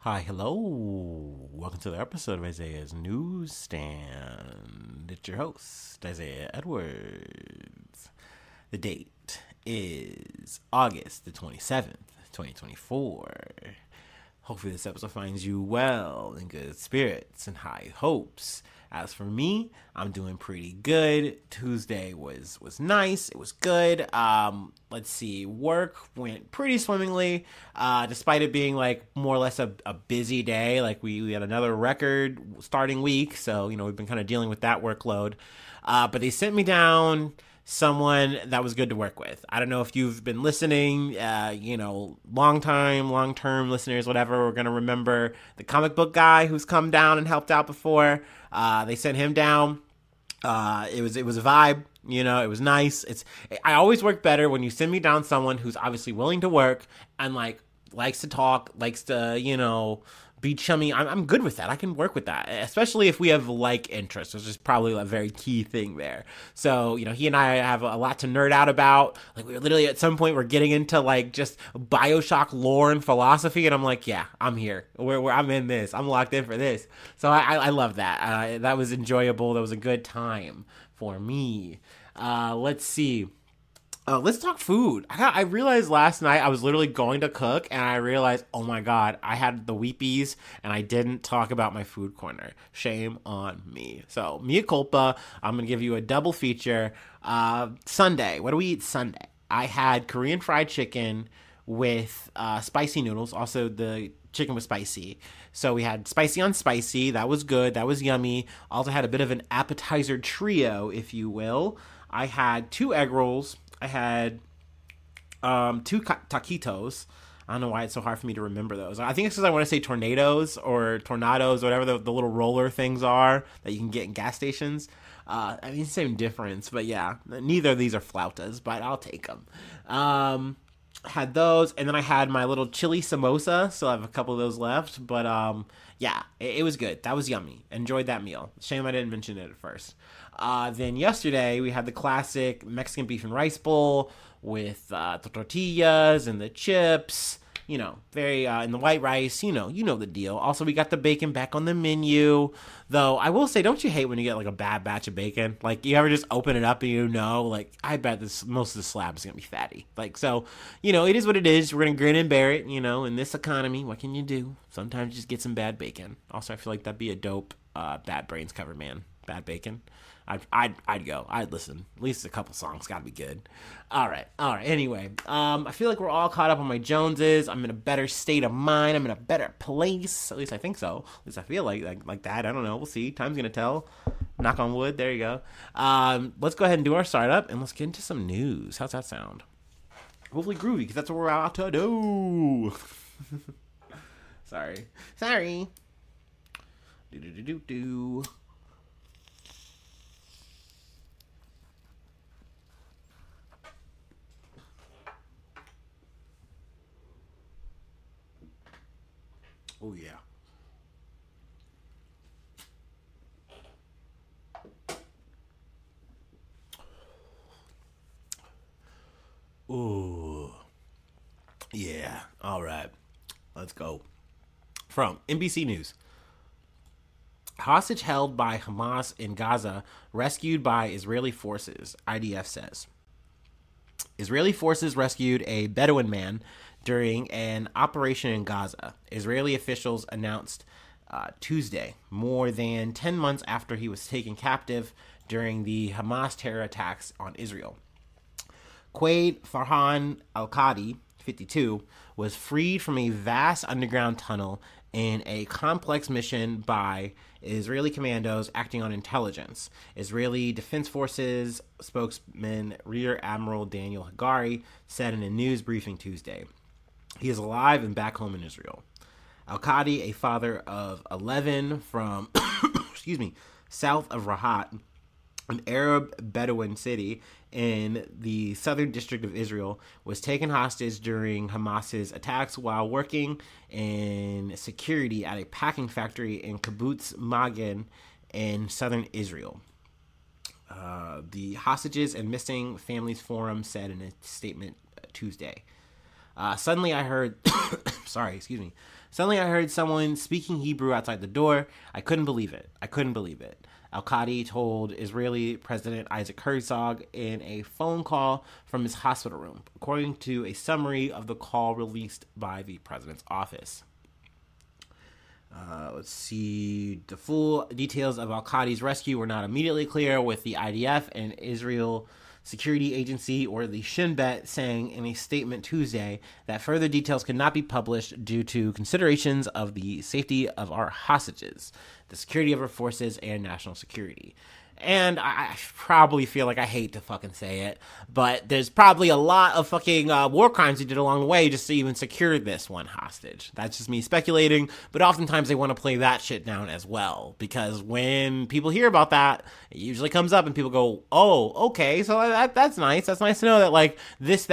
Hi, hello. Welcome to the episode of Isaiah's Newsstand. It's your host, Isaiah Edwards. The date is August the 27th, 2024. Hopefully, this episode finds you well, in good spirits, and high hopes. As for me, I'm doing pretty good. Tuesday was nice. It was good. Let's see. Work went pretty swimmingly, despite it being like more or less a busy day. Like we had another record starting week, so we've been kind of dealing with that workload. But they sent me down someone that was good to work with. I don't know if you've been listening, long term listeners, whatever, we're going to remember the comic book guy who's come down and helped out before. They sent him down. It was a vibe, it was nice. I always work better when you send me down someone who's obviously willing to work and likes to talk, likes to, be chummy. I'm good with that. I can work with that, especially if we have like interests, which is probably a very key thing there. So, he and I have a lot to nerd out about. Like, we're literally at some point we're getting into like just BioShock lore and philosophy, and I'm like, yeah, I'm here. I'm in this. I'm locked in for this. So I love that. That was enjoyable. That was a good time for me. Let's see. Let's talk food. I realized last night I was literally going to cook, and I realized, oh my god, I had the weepies, and I didn't talk about my food corner. Shame on me. So, mea culpa. I'm gonna give you a double feature. Sunday. What do we eat Sunday? I had Korean fried chicken with spicy noodles. Also, the chicken was spicy. So we had spicy on spicy. That was good. That was yummy. Also had a bit of an appetizer trio, if you will. I had 2 egg rolls. I had 2 taquitos. I don't know why it's so hard for me to remember those. I think it's because I want to say tornadoes or tornadoes, whatever the little roller things are that you can get in gas stations. Same difference, but yeah, neither of these are flautas, but I'll take them. Had those, and then I had my little chili samosa. Still have a couple of those left, but yeah, it was good. That was yummy. Enjoyed that meal. Shame I didn't mention it at first. Then yesterday we had the classic Mexican beef and rice bowl with the tortillas and the chips. Very in the white rice. You know the deal. Also, we got the bacon back on the menu. Though I will say, don't you hate when you get like a bad batch of bacon? Like, you ever just open it up and like, I bet most of the slab is gonna be fatty. Like, so it is what it is. We're gonna grin and bear it. In this economy, what can you do? Sometimes you just get some bad bacon. Also, I feel like that'd be a dope Bad Brains cover, man. Bad bacon. I'd go. I'd listen. At least a couple songs. Gotta be good. All right. Anyway, I feel like we're all caught up on my Joneses. I'm in a better state of mind. I'm in a better place. At least I think so. At least I feel like that. I don't know. We'll see. Time's gonna tell. Knock on wood. There you go. Let's go ahead and do our startup, and let's get into some news. How's that sound? Hopefully groovy, because that's what we're out to do. Sorry. Do. Oh, yeah. Ooh. Yeah. All right. Let's go. From NBC News. Hostage held by Hamas in Gaza rescued by Israeli forces, IDF says. Israeli forces rescued a Bedouin man during an operation in Gaza. Israeli officials announced Tuesday, more than 10 months after he was taken captive during the Hamas terror attacks on Israel. Quaid Farhan Al-Qadi, 52, was freed from a vast underground tunnel in a complex mission by Israeli commandos acting on intelligence. Israeli Defense Forces spokesman Rear Admiral Daniel Hagari said in a news briefing Tuesday. He is alive and back home in Israel. Al-Qadi, a father of 11 from south of Rahat, an Arab Bedouin city in the southern district of Israel, was taken hostage during Hamas's attacks while working in security at a packing factory in Kibbutz Magen in southern Israel. The Hostages and Missing Families Forum said in a statement Tuesday. Suddenly I heard, sorry, excuse me. Suddenly I heard someone speaking Hebrew outside the door. I couldn't believe it. Al-Qadi told Israeli President Isaac Herzog in a phone call from his hospital room, according to a summary of the call released by the president's office. Let's see. The full details of Al-Qadi's rescue were not immediately clear, with the IDF and Israel Security Agency, or the Shin Bet, saying in a statement Tuesday that further details could not be published due to considerations of the safety of our hostages, the security of our forces, and national security. And I probably feel like I hate to fucking say it, but there's probably a lot of fucking war crimes he did along the way just to even secure this one hostage. That's just me speculating, but oftentimes they want to play that shit down as well, because when people hear about that, it usually comes up and people go, oh, okay, so that's nice. That's nice to know that, like, this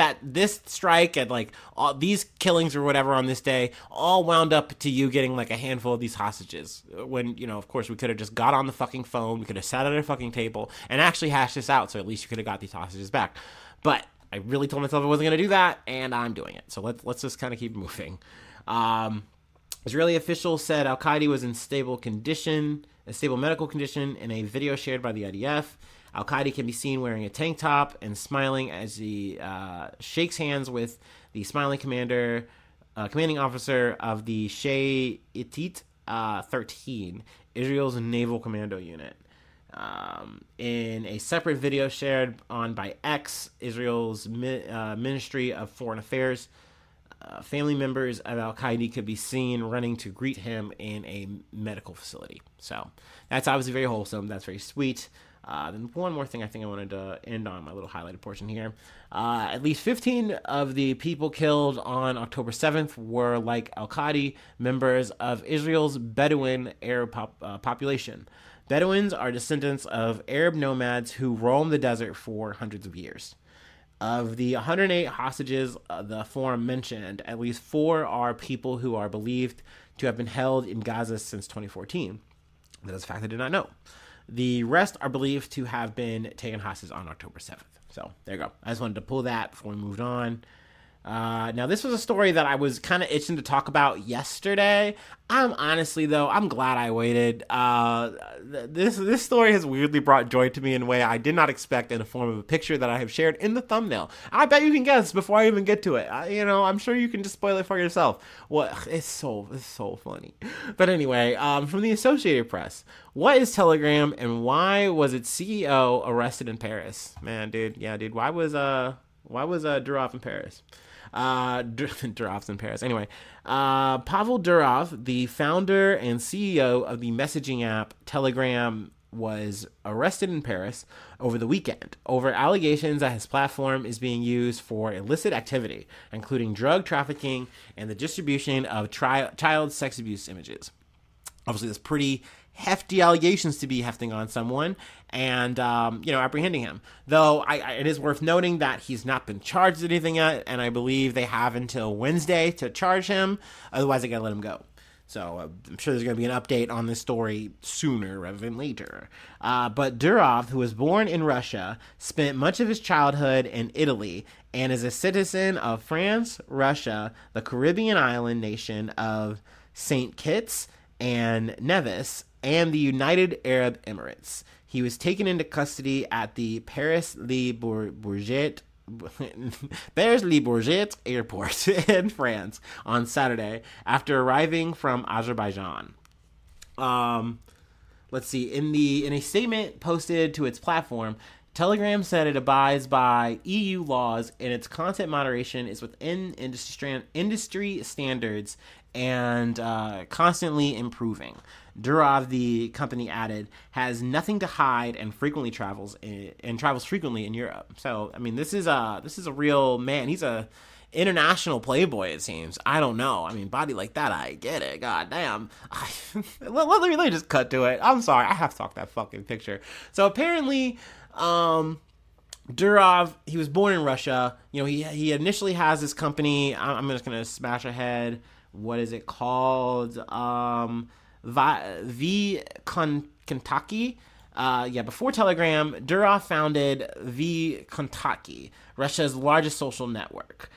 strike and, like, all these killings or whatever on this day all wound up to you getting, like, a handful of these hostages. When, you know, of course, we could have just got on the fucking phone, we could have sat at a fucking table and actually hashed this out, so at least you could have got these hostages back. But I really told myself I wasn't going to do that, and I'm doing it. So let's just kind of keep moving. Israeli officials said Al-Qadi was in a stable medical condition in a video shared by the IDF. Al-Qadi can be seen wearing a tank top and smiling as he shakes hands with the smiling commanding officer of the Shay'it 13, Israel's naval commando unit. In a separate video shared by X, Israel's Ministry of Foreign Affairs, family members of Al-Qadi could be seen running to greet him in a medical facility. So that's obviously very wholesome. That's very sweet. Then one more thing I think I wanted to end on my little highlighted portion here. At least 15 of the people killed on October 7th were, like Al-Qadi, members of Israel's Bedouin Arab population. Bedouins are descendants of Arab nomads who roamed the desert for hundreds of years. Of the 108 hostages the forum mentioned, at least 4 are people who are believed to have been held in Gaza since 2014. That is a fact I did not know. The rest are believed to have been taken hostage on October 7th. So there you go. I just wanted to pull that before we moved on. Now, this was a story that I was kind of itching to talk about yesterday. I'm glad I waited. This story has weirdly brought joy to me in a way I did not expect, in the form of a picture that I have shared in the thumbnail. I bet you can guess before I even get to it. I'm sure you can just spoil it for yourself. It's so funny. But anyway, from the Associated Press, what is Telegram and why was its CEO arrested in Paris? Man, dude, why was Durov in Paris? Durov's in Paris. Anyway, Pavel Durov, the founder and CEO of the messaging app Telegram, was arrested in Paris over the weekend over allegations that his platform is being used for illicit activity, including drug trafficking and the distribution of child sex abuse images. Obviously, that's pretty hefty allegations to be hefting on someone and, apprehending him. Though it is worth noting that he's not been charged with anything yet, and I believe they have until Wednesday to charge him. Otherwise, they got to let him go. So I'm sure there's going to be an update on this story sooner rather than later. But Durov, who was born in Russia, spent much of his childhood in Italy and is a citizen of France, Russia, the Caribbean island nation of St. Kitts and Nevis, and the United Arab Emirates. He was taken into custody at the Paris-Le Bourget airport in France on Saturday after arriving from Azerbaijan. Let's see. In a statement posted to its platform, Telegram said it abides by EU laws and its content moderation is within industry standards and constantly improving. Durov, the company added, has nothing to hide and travels frequently in Europe. So, I mean, this is a real man. He's a international playboy, it seems. I don't know. I mean, body like that, I get it. God damn. Let me just cut to it. I'm sorry. I have to talk that fucking picture. So apparently, Durov, he was born in Russia. He initially has this company. I'm just going to smash ahead. What is it called? Kontaki. Before Telegram, Durov founded Kontaki, Russia's largest social network.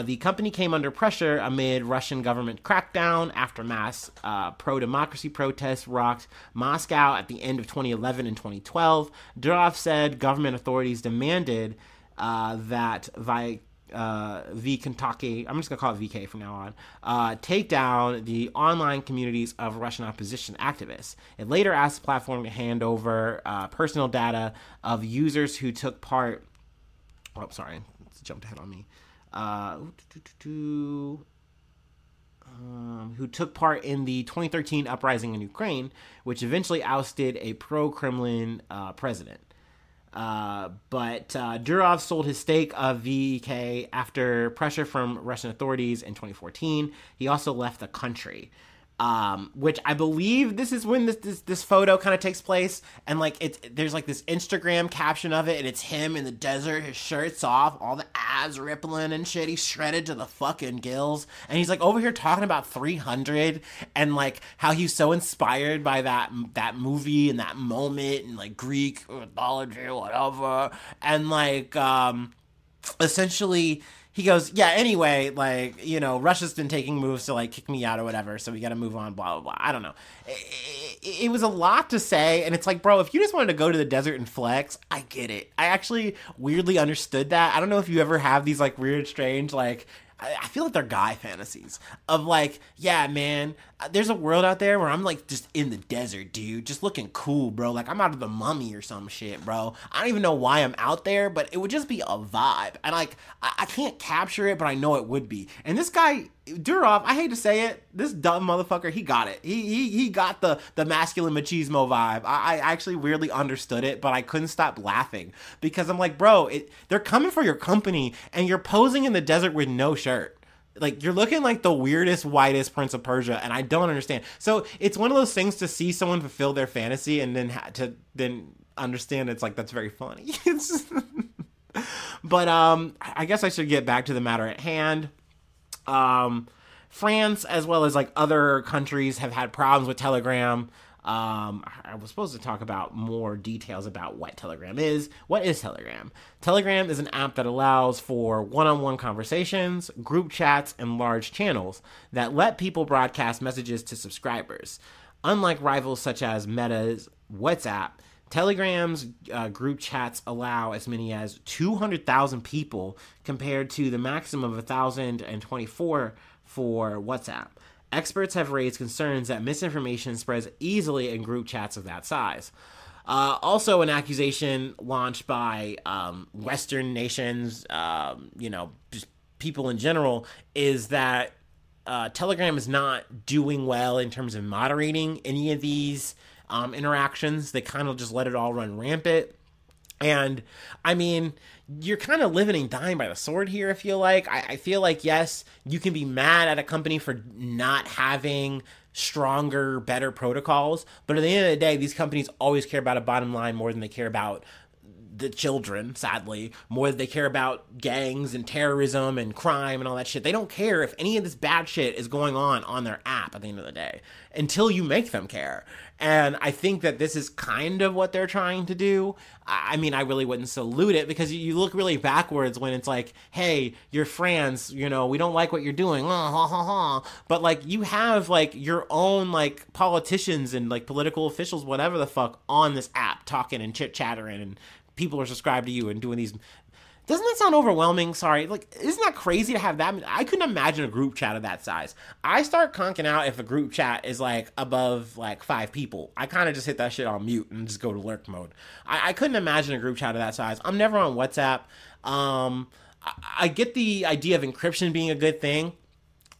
The company came under pressure amid Russian government crackdown after mass pro-democracy protests rocked Moscow at the end of 2011 and 2012. Durov said government authorities demanded that Kentucky, I'm just going to call it VK from now on, take down the online communities of Russian opposition activists. It later asked the platform to hand over personal data of users who took part. Oh, sorry, it's jumped ahead on me. Who took part in the 2013 uprising in Ukraine, which eventually ousted a pro-Kremlin president. But Durov sold his stake of VK after pressure from Russian authorities in 2014. He also left the country, which I believe this is when this photo kind of takes place. And like there's like this Instagram caption of it, and it's him in the desert, his shirt's off, all the abs rippling and shit. He's shredded to the fucking gills, and he's like over here talking about 300 and like how he's so inspired by that movie and that moment and like Greek mythology or whatever. And like essentially he goes, yeah, anyway, like, you know, Russia's been taking moves to, like, kick me out or whatever, so we gotta move on, blah, blah, blah. I don't know. It was a lot to say, and it's like, bro, if you just wanted to go to the desert and flex, I get it. I actually weirdly understood that. I don't know if you ever have these, like, weird, strange, like, I feel like they're guy fantasies of like, yeah, man, there's a world out there where I'm like just in the desert, dude, just looking cool, bro. Like I'm out of the Mummy or some shit, bro. I don't even know why I'm out there, but it would just be a vibe. And like, I can't capture it, but I know it would be. And this guy, Durov, I hate to say it, this dumb motherfucker, he got it. He got the masculine machismo vibe. I actually weirdly understood it, but I couldn't stop laughing because I'm like, bro, they're coming for your company and you're posing in the desert with no shirt. Like, you're looking like the weirdest, whitest Prince of Persia, and I don't understand. So it's one of those things to see someone fulfill their fantasy and then understand it's like, that's very funny. But I guess I should get back to the matter at hand. France, as well as like other countries, have had problems with Telegram. I was supposed to talk about more details about what Telegram is. What is Telegram? Telegram is an app that allows for one-on-one conversations, group chats, and large channels that let people broadcast messages to subscribers. Unlike rivals such as Meta's WhatsApp, Telegram's group chats allow as many as 200,000 people compared to the maximum of 1,024 for WhatsApp. Experts have raised concerns that misinformation spreads easily in group chats of that size. Also, an accusation launched by Western nations, just people in general, is that Telegram is not doing well in terms of moderating any of these interactions. They kind of just let it all run rampant. And, I mean, you're kind of living and dying by the sword here, I feel like. I feel like, yes, you can be mad at a company for not having stronger, better protocols. But at the end of the day, these companies always care about a bottom line more than they care about the children, sadly, more than they care about gangs and terrorism and crime and all that shit. They don't care if any of this bad shit is going on their app at the end of the day until you make them care. And I think that this is kind of what they're trying to do. I mean, I really wouldn't salute it because you look really backwards when it's like, hey, you're France, you know, we don't like what you're doing. But like you have like your own like politicians and like political officials, whatever the fuck, on this app talking and chit-chattering, and people are subscribed to you and doing these. Doesn't that sound overwhelming? Sorry. Like, isn't that crazy to have that? I couldn't imagine a group chat of that size. I start conking out if a group chat is like above like 5 people. I kind of just hit that shit on mute and just go to lurk mode. I couldn't imagine a group chat of that size. I'm never on WhatsApp. I get the idea of encryption being a good thing.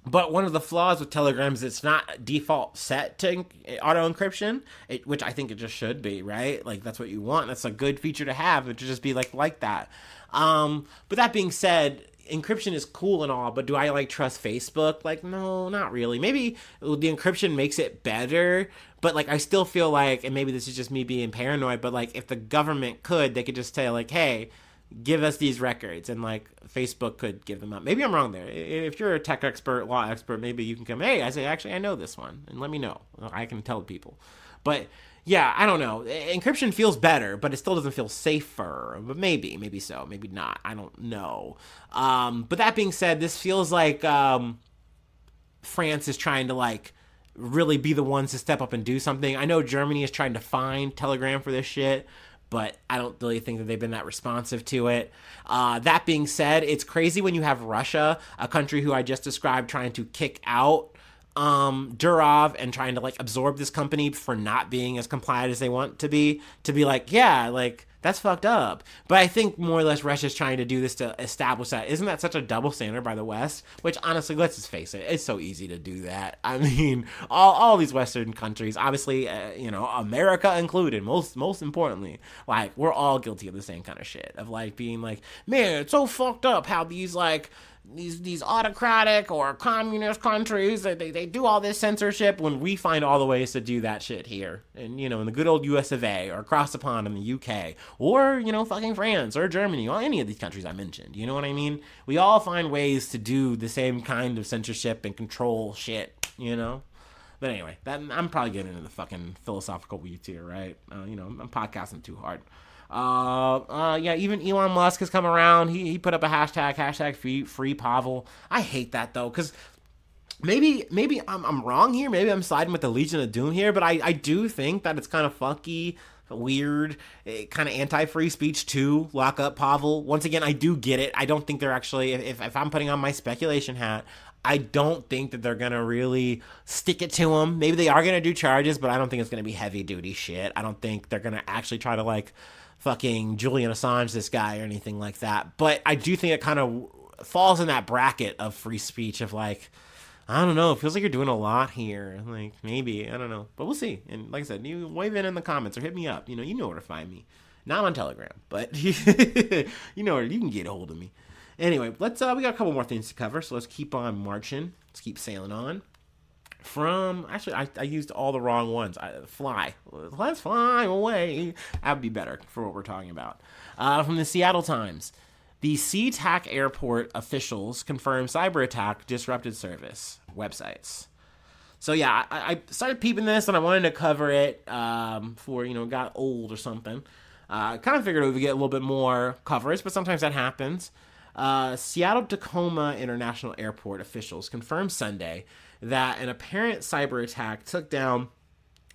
But one of the flaws with Telegram is it's not default set to auto encryption, which I think it just should be, right? Like, that's what you want. That's a good feature to have. It should just be like that. But that being said, encryption is cool and all, but do I like trust Facebook? Like, no, not really. Maybe the encryption makes it better, but like I still feel like, and maybe this is just me being paranoid, but like if the government could, they could just say like, hey, give us these records, and like Facebook could give them up. Maybe I'm wrong there. If you're a tech expert, law expert, maybe you can come, hey, I say, actually, I know this one, and let me know. I can tell people. But yeah, I don't know. Encryption feels better, but it still doesn't feel safer. But maybe so, maybe not. I don't know. But that being said, this feels like France is trying to like really be the ones to step up and do something. I know Germany is trying to fine Telegram for this shit, but I don't really think that they've been that responsive to it. That being said, it's crazy when you have Russia, a country who I just described, trying to kick out Durov and trying to like absorb this company for not being as compliant as they want to be like, yeah, like that's fucked up. But I think more or less Russia's trying to do this to establish that. Isn't that such a double standard by the West? Which honestly, let's just face it, it's so easy to do that. I mean, all these Western countries, obviously, America included, most importantly, like we're all guilty of the same kind of shit of like being like, man, it's so fucked up how these like these autocratic or communist countries, they do all this censorship when we find all the ways to do that shit here. And, in the good old US of A, or across the pond in the UK, or, fucking France or Germany, or any of these countries I mentioned. You know what I mean? We all find ways to do the same kind of censorship and control shit, But anyway, I'm probably getting into the fucking philosophical weeds here, right? I'm podcasting too hard. Even Elon Musk has come around. He put up a hashtag free Pavel. I hate that though, because maybe I'm wrong here. Maybe I'm siding with the Legion of Doom here, but I do think that it's kind of funky, weird, kind of anti-free speech to lock up Pavel. Once again, I do get it. I don't think they're actually, if I'm putting on my speculation hat, I don't think that they're going to really stick it to him. Maybe they are going to do charges, but I don't think it's going to be heavy duty shit. I don't think they're going to actually try to like fucking Julian Assange this guy or anything like that. But I do think it kind of falls in that bracket of free speech of like, I don't know, it feels like you're doing a lot here. Like, maybe, I don't know. But we'll see. And like I said, you wave in the comments or hit me up. You know where to find me. Not on Telegram, but you know where you can get a hold of me. Anyway, we got a couple more things to cover, so let's keep on marching. Let's keep sailing on. I used all the wrong ones. Fly. Let's fly away. That would be better for what we're talking about. From the Seattle Times. The SeaTac Airport officials confirm cyber attack disrupted service websites. So yeah, I started peeping this and I wanted to cover it before, got old or something. I kind of figured we would get a little bit more coverage, but sometimes that happens. Seattle-Tacoma International Airport officials confirmed Sunday that an apparent cyber attack took down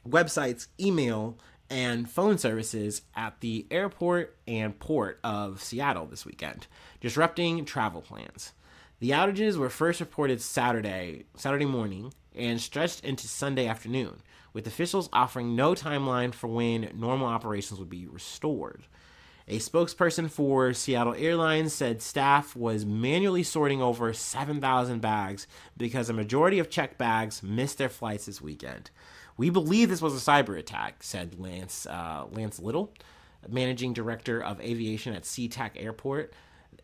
websites, email, and phone services at the airport and port of Seattle this weekend, disrupting travel plans. The outages were first reported Saturday morning and stretched into Sunday afternoon, with officials offering no timeline for when normal operations would be restored. A spokesperson for Seattle Airlines said staff was manually sorting over 7,000 bags because a majority of checked bags missed their flights this weekend. We believe this was a cyber attack, said Lance Little, managing director of aviation at SeaTac Airport,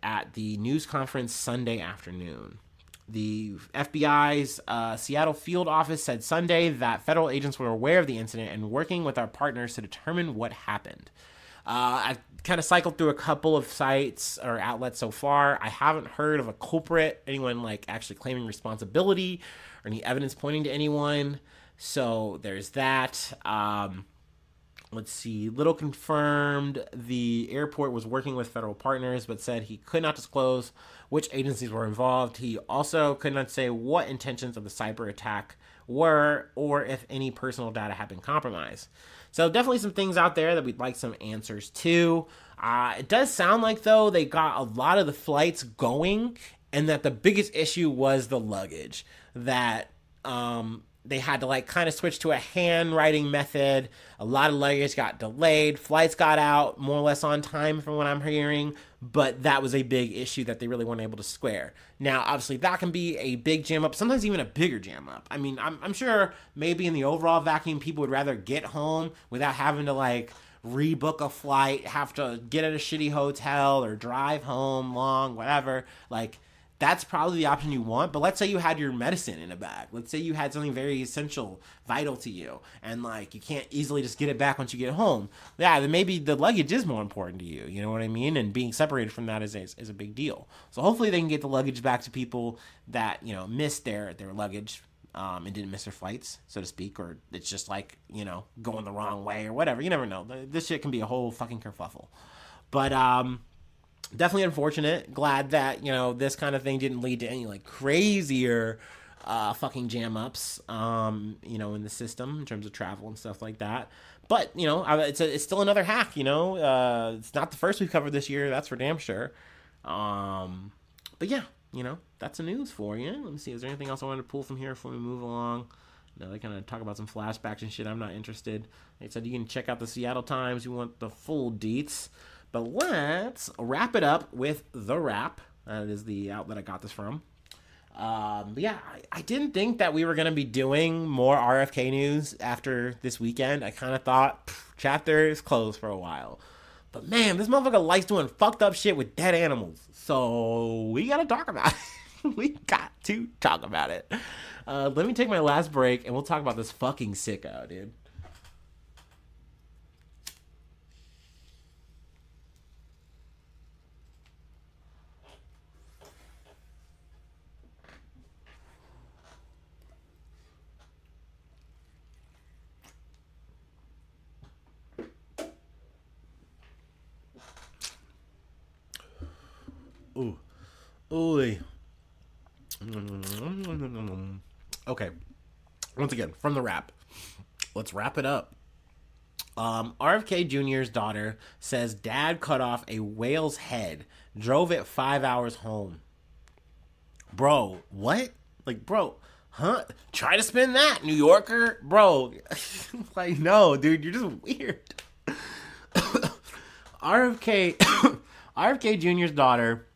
at the news conference Sunday afternoon. The FBI's Seattle field office said Sunday that federal agents were aware of the incident and working with our partners to determine what happened. I've kind of cycled through a couple of sites or outlets so far. I haven't heard of a culprit, anyone like actually claiming responsibility or any evidence pointing to anyone. So there's that. Let's see. Little confirmed the airport was working with federal partners, but said he could not disclose which agencies were involved. He also could not say what intentions of the cyber attack were or if any personal data had been compromised. So definitely some things out there that we'd like some answers to. It does sound like, though, they got a lot of the flights going and that the biggest issue was the luggage. That they had to like kind of switch to a handwriting method. A lot of luggage got delayed. Flights got out more or less on time from what I'm hearing. But that was a big issue that they really weren't able to square. Now, obviously, that can be a big jam up, sometimes even a bigger jam up. I mean, I'm sure maybe in the overall vacuum, people would rather get home without having to like rebook a flight, have to get at a shitty hotel or drive home long, whatever. Like, that's probably the option you want. But let's say you had your medicine in a bag. Let's say you had something very essential, vital to you, and like you can't easily just get it back once you get home. Yeah, then maybe the luggage is more important to you. You know what I mean? And being separated from that is a big deal. So hopefully they can get the luggage back to people that, missed their luggage and didn't miss their flights, so to speak, or it's just like, going the wrong way or whatever. You never know. This shit can be a whole fucking kerfuffle. But definitely unfortunate. Glad that, this kind of thing didn't lead to any like crazier fucking jam ups, in the system in terms of travel and stuff like that. But, it's still another hack, it's not the first we've covered this year. That's for damn sure. But yeah, that's the news for you. Let me see. Is there anything else I wanted to pull from here before we move along? No, they kind of talk about some flashbacks and shit. I'm not interested. Like I said, you can check out the Seattle Times. You want the full deets. But let's wrap it up with The Wrap. That is the outlet I got this from. But yeah, I didn't think that we were going to be doing more RFK news after this weekend. I kind of thought, chapter is closed for a while. But man, this motherfucker likes doing fucked up shit with dead animals. So we got to talk about it. We got to talk about it. Let me take my last break and we'll talk about this fucking sicko, dude. Ooh. Ooh. Okay. Once again, from The Wrap. Let's wrap it up. RFK Jr.'s daughter says dad cut off a whale's head, drove it 5 hours home. Bro, what? Like, bro, huh? Try to spin that, New Yorker. Bro, like, no, dude, you're just weird. RFK Jr.'s daughter,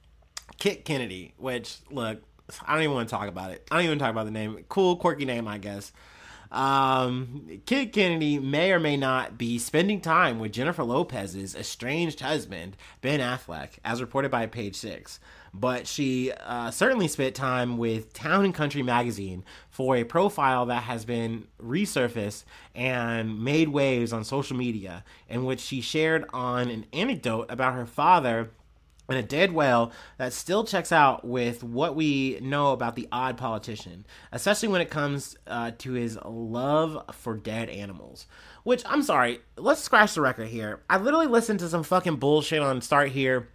Kit Kennedy, which, look, I don't even want to talk about it. I don't even talk about the name. Cool, quirky name, I guess. Kit Kennedy may or may not be spending time with Jennifer Lopez's estranged husband, Ben Affleck, as reported by Page Six. But she certainly spent time with Town & Country magazine for a profile that has been resurfaced and made waves on social media, in which she shared on an anecdote about her father and a dead whale that still checks out with what we know about the odd politician, especially when it comes to his love for dead animals. Which, I'm sorry, let's scratch the record here. I literally listened to some fucking bullshit on Start Here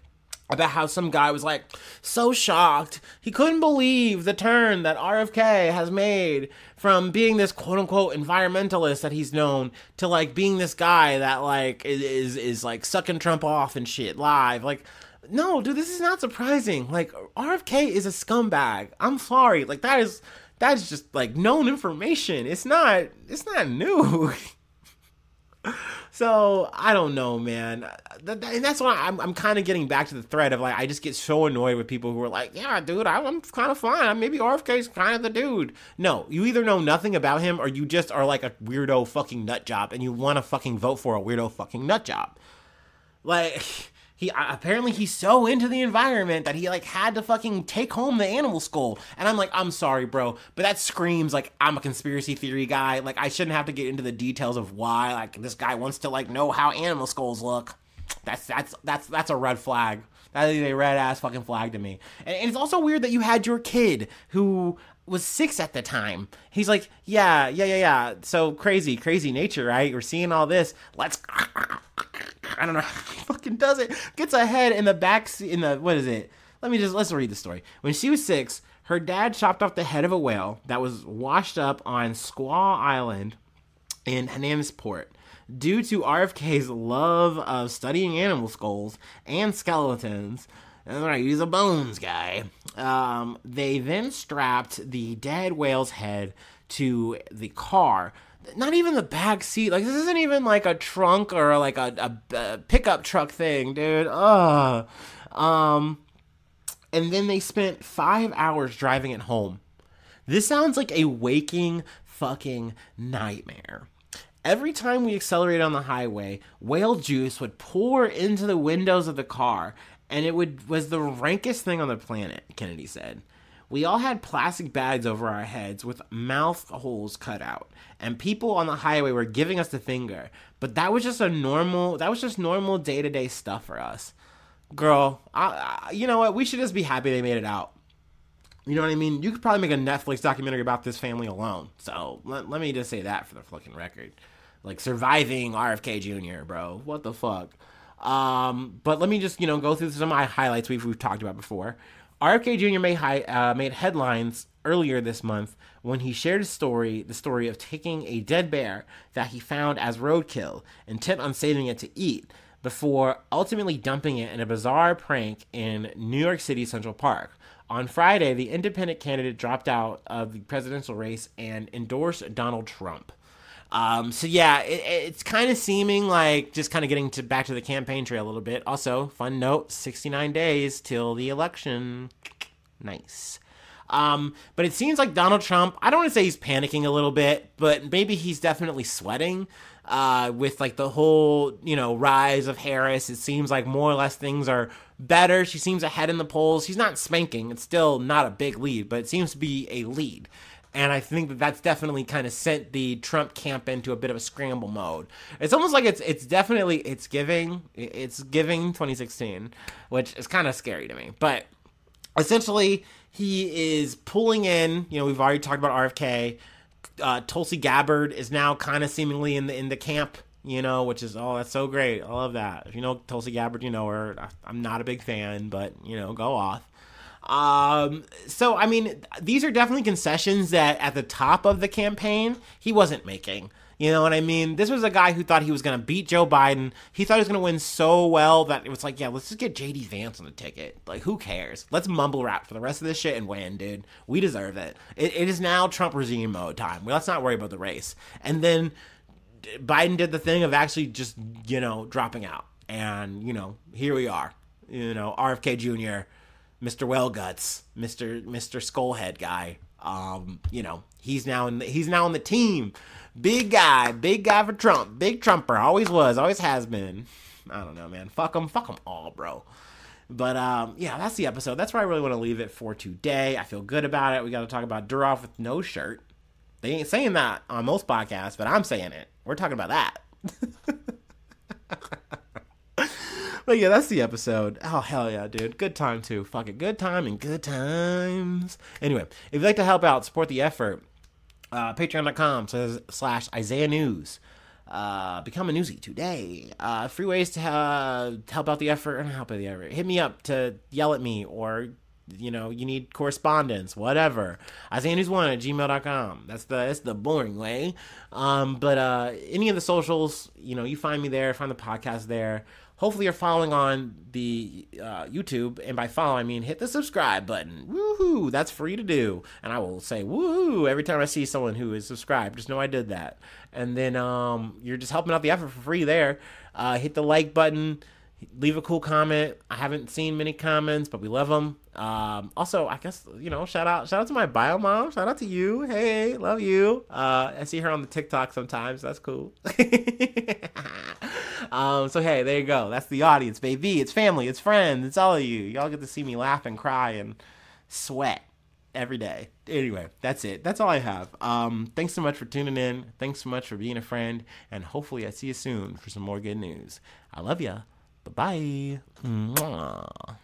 about how some guy was like so shocked he couldn't believe the turn that RFK has made from being this quote unquote environmentalist that he's known to like being this guy that like is like sucking Trump off and shit live. Like, no, dude, this is not surprising. Like, RFK is a scumbag. I'm sorry. Like, that is just like known information. It's not new. So I don't know, man. And that's why I'm kind of getting back to the thread of like, I just get so annoyed with people who are like, yeah, dude, I'm kind of fine. Maybe RFK's kind of the dude. No, you either know nothing about him or you just are like a weirdo fucking nut job and you want to fucking vote for a weirdo fucking nut job. Like, he's so into the environment that he like had to fucking take home the animal skull. And I'm like, I'm sorry, bro, but that screams like I'm a conspiracy theory guy. Like, I shouldn't have to get into the details of why like this guy wants to like know how animal skulls look. That's a red flag. That is a red ass fucking flag to me. And it's also weird that you had your kid who was 6 at the time. He's like, yeah. So crazy nature, right? We're seeing all this. I don't know how he fucking does it. Gets a head in the back seat, what is it? Let's read the story. When she was 6, her dad chopped off the head of a whale that was washed up on Squaw Island in Hanasport. Due to RFK's love of studying animal skulls and skeletons, he's a bones guy. They then strapped the dead whale's head to the car. Not even the back seat. Like, this isn't even like a trunk or like a pickup truck thing, dude. And then they spent 5 hours driving it home. This sounds like a waking fucking nightmare. Every time we accelerated on the highway, whale juice would pour into the windows of the car, and it was the rankest thing on the planet, Kennedy said. We all had plastic bags over our heads with mouth holes cut out, and people on the highway were giving us the finger. But that was just normal day-to-day stuff for us. Girl, you know what? We should just be happy they made it out. You know what I mean? You could probably make a Netflix documentary about this family alone. So let me just say that for the fucking record. Like, surviving RFK Jr., bro. What the fuck? But let me just, go through some of my highlights we've talked about before. RFK Jr. made headlines earlier this month when he shared the story of taking a dead bear that he found as roadkill, intent on saving it to eat, before ultimately dumping it in a bizarre prank in New York City Central Park. On Friday, the independent candidate dropped out of the presidential race and endorsed Donald Trump. So yeah, it's kind of seeming like just kind of getting back to the campaign trail a little bit. Also, fun note, 69 days till the election. Nice. But it seems like Donald Trump, I don't want to say he's panicking a little bit, but maybe he's definitely sweating. With like the whole, rise of Harris, it seems like more or less things are better. She seems ahead in the polls. She's not spanking. It's still not a big lead, but it seems to be a lead. And I think that that's definitely kind of sent the Trump camp into a bit of a scramble mode. It's almost like it's giving 2016, which is kind of scary to me. But essentially, he is pulling in, we've already talked about RFK. Tulsi Gabbard is now kind of seemingly in the camp, which is, that's so great. I love that. If you know Tulsi Gabbard, you know her. I'm not a big fan, but, go off. So, I mean, these are definitely concessions that at the top of the campaign, he wasn't making. You know what I mean? This was a guy who thought he was going to beat Joe Biden. He thought he was going to win so well that it was like, yeah, let's just get JD Vance on the ticket. Like, who cares? Let's mumble rap for the rest of this shit and win, dude. We deserve it. It is now Trump regime mode time. Well, let's not worry about the race. And then Biden did the thing of actually just, dropping out. And, here we are. RFK Jr., Mr. Wellguts, Mr. Skullhead guy. He's now in the team. Big guy for Trump. Big Trumper. Always was, always has been. I don't know, man. Fuck them all, bro. But, yeah, that's the episode. That's where I really want to leave it for today. I feel good about it. We got to talk about Durov with no shirt. They ain't saying that on most podcasts, but I'm saying it. We're talking about that. But yeah, that's the episode. Oh, hell yeah, dude. Good time, too. Fuck it. Good time and good times. Anyway, if you'd like to help out, support the effort, patreon.com/Isaiah News. Become a newsie today. Free ways to help out the effort and help out the effort. Hit me up to yell at me, or you need correspondence, whatever. IsaiahNews1@gmail.com. That's the boring way. But any of the socials, you find me there, find the podcast there. Hopefully you're following on the YouTube, and by follow I mean hit the subscribe button. Woohoo! That's free to do, and I will say woohoo every time I see someone who is subscribed. Just know I did that. And then you're just helping out the effort for free there. Hit the like button. Leave a cool comment. I haven't seen many comments, but we love them. Also, I guess, shout out to my bio mom. Shout out to you. Hey, love you. I see her on the TikTok sometimes. That's cool. So hey, there you go. That's the audience, baby. It's family. It's friends. It's all of you. Y'all get to see me laugh and cry and sweat every day. Anyway, that's it. That's all I have. Thanks so much for tuning in. Thanks so much for being a friend. And hopefully I see you soon for some more good news. I love ya. Bye-bye. Mwah.